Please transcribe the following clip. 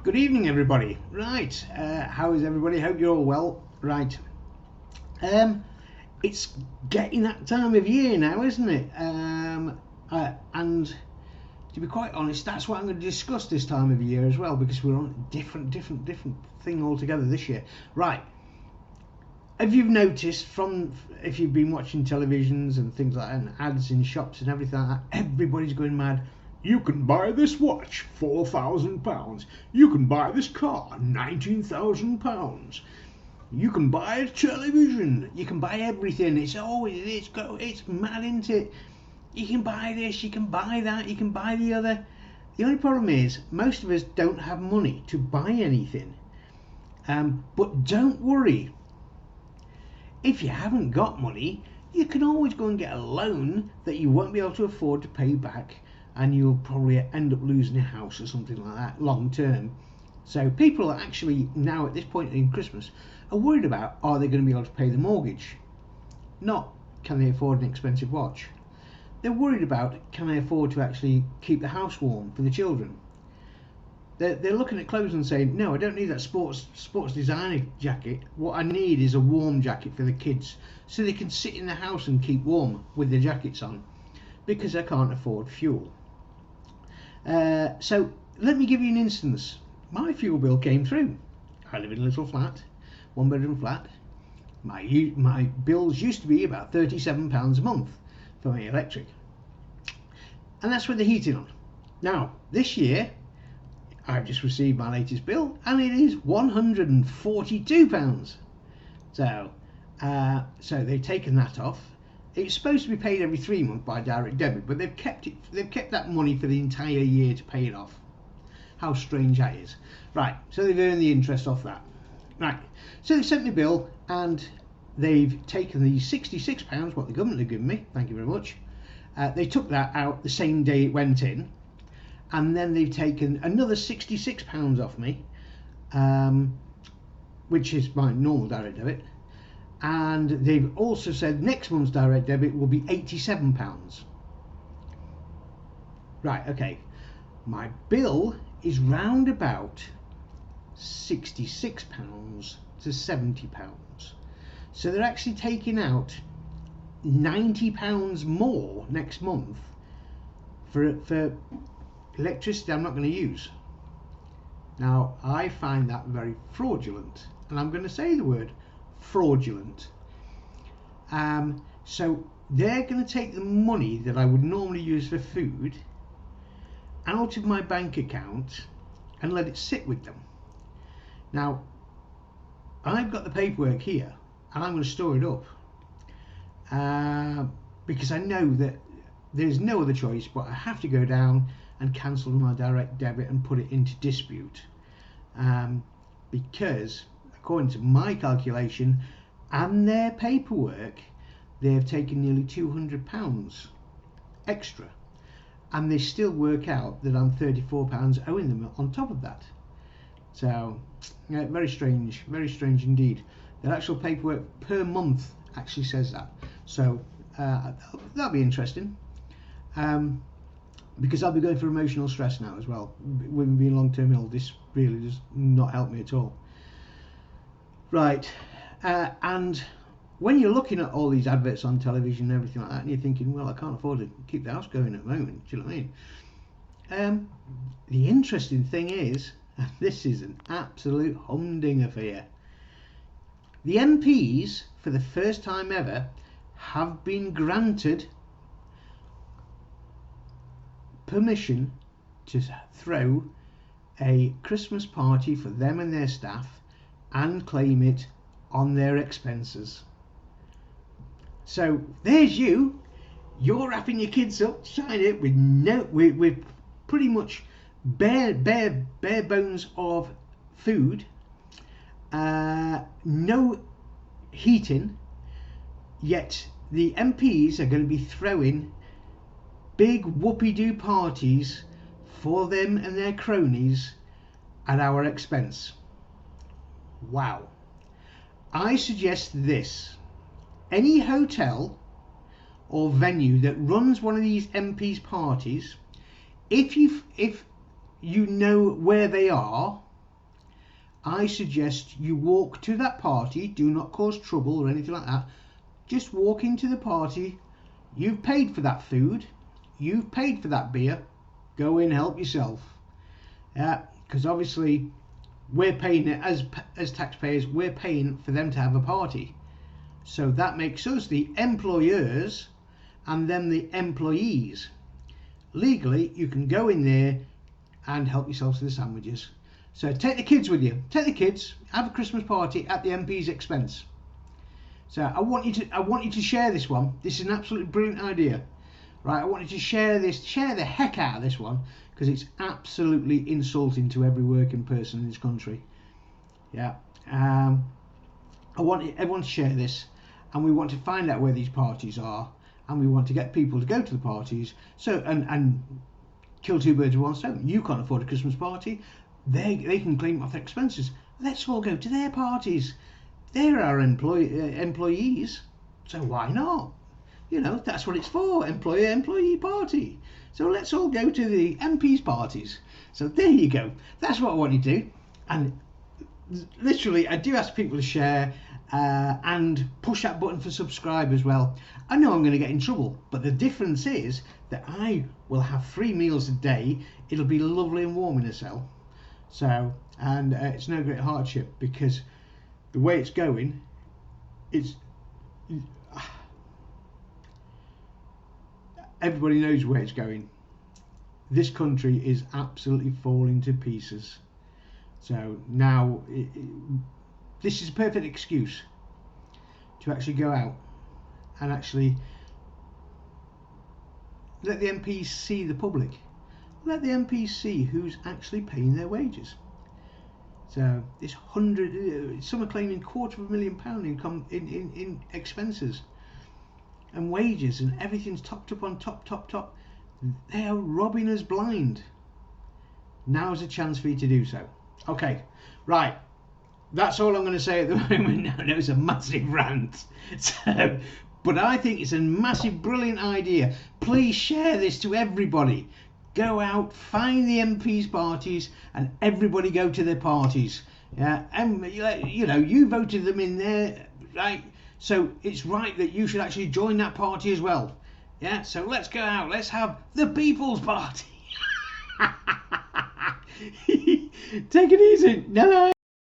Good evening, everybody. Right, how is everybody? Hope you're all well. Right, it's getting that time of year now, isn't it? And to be quite honest, that's what I'm going to discuss this time of year as well, because we're on a different thing altogether this year. Right. Have you noticed if you've been watching televisions and things like that, and ads in shops and everything like that, everybody's going mad. You can buy this watch, £4,000. You can buy this car, £19,000. You can buy a television. You can buy everything. It's mad, isn't it? You can buy this, you can buy that, you can buy the other. The only problem is most of us don't have money to buy anything. But don't worry. If you haven't got money, you can always go and get a loan that you won't be able to afford to pay back, and you'll probably end up losing your house or something like that long term. So people are actually now at this point in Christmas are worried about, are they going to be able to pay the mortgage? Not can they afford an expensive watch. They're worried about, can they afford to actually keep the house warm for the children? They're looking at clothes and saying, no, I don't need that sports designer jacket. What I need is a warm jacket for the kids, so they can sit in the house and keep warm with their jackets on, because they can't afford fuel. So let me give you an instance. My fuel bill came through. I live in a little flat, 1-bedroom flat. My bills used to be about £37 a month for my electric, and that's with the heating on. Now this year I've just received my latest bill, and it is £142. So they've taken that off. It's supposed to be paid every 3 months by direct debit, but they've kept that money for the entire year to pay it off. How strange that is. Right, so they've earned the interest off that. Right, so they've sent me a bill, and they've taken the £66, what the government have given me, thank you very much. They took that out the same day it went in, and then they've taken another £66 off me, which is my normal direct debit. And they've also said next month's direct debit will be £87. Right, okay. My bill is round about £66 to £70. So they're actually taking out £90 more next month for electricity I'm not going to use. Now, I find that very fraudulent, and I'm going to say the word fraudulent. So they're going to take the money that I would normally use for food out of my bank account and let it sit with them. Now, I've got the paperwork here, and I'm going to store it up, because I know that there's no other choice, but I have to go down and cancel my direct debit and put it into dispute, because according to my calculation and their paperwork, they've taken nearly £200 extra, and they still work out that I'm £34 owing them on top of that. So yeah, very strange indeed. The actual paperwork per month actually says that. So that'll be interesting, because I'll be going through emotional stress now as well. With being long-term ill, this really does not help me at all. Right, and when you're looking at all these adverts on television and everything like that, and you're thinking, well, I can't afford to keep the house going at the moment, do you know what I mean? The interesting thing is, and this is an absolute humdinger for you, the MPs, for the first time ever, have been granted permission to throw a Christmas party for them and their staff and claim it on their expenses. So there's you're wrapping your kids up, shine it with pretty much bare bones of food, no heating, yet the MPs are going to be throwing big whoopee-doo parties for them and their cronies at our expense. Wow. I suggest this: any hotel or venue that runs one of these MPs parties, if you know where they are, I suggest you walk to that party. Do not cause trouble or anything like that. Just walk into the party. You've paid for that food. You've paid for that beer. Go in, help yourself. Yeah, because obviously we're paying it as taxpayers. We're paying for them to have a party. So that makes us the employers and them the employees. Legally, you can go in there and help yourselves to the sandwiches. So take the kids with you. Take the kids. Have a Christmas party at the MP's expense. So I want you to share this one. This is an absolutely brilliant idea, right? I want you to share this. Share the heck out of this one because it's absolutely insulting to every working person in this country. Yeah. I want everyone to share this, and we want to find out where these parties are, and we want to get people to go to the parties. So and kill two birds with one stone. You can't afford a Christmas party. They can claim off their expenses. Let's all go to their parties. They're our employees, so why not? You know, that's what it's for, employer-employee party. So let's all go to the MP's parties. So there you go. That's what I want you to do. And literally, I do ask people to share and push that button for subscribe as well. I know I'm going to get in trouble, but the difference is that I will have 3 meals a day. It'll be lovely and warm in a cell. So, and it's no great hardship because the way it's going, it's everybody knows where it's going. This country is absolutely falling to pieces. So now this is a perfect excuse to actually go out and actually let the MPs see the public. Let the MPs see who's actually paying their wages. So this some are claiming £250,000 in expenses and wages, and everything's topped up on top. They are robbing us blind. Now's a chance for you to do so. Okay, right. That's all I'm going to say at the moment. Now, I know it's a massive rant. So, but I think it's a massive, brilliant idea. Please share this to everybody. Go out, find the MP's parties, and everybody go to their parties. Yeah, and you know, you voted them in there, right? So it's right that you should actually join that party as well. Yeah, so let's go out. Let's have the People's Party. Take it easy. No.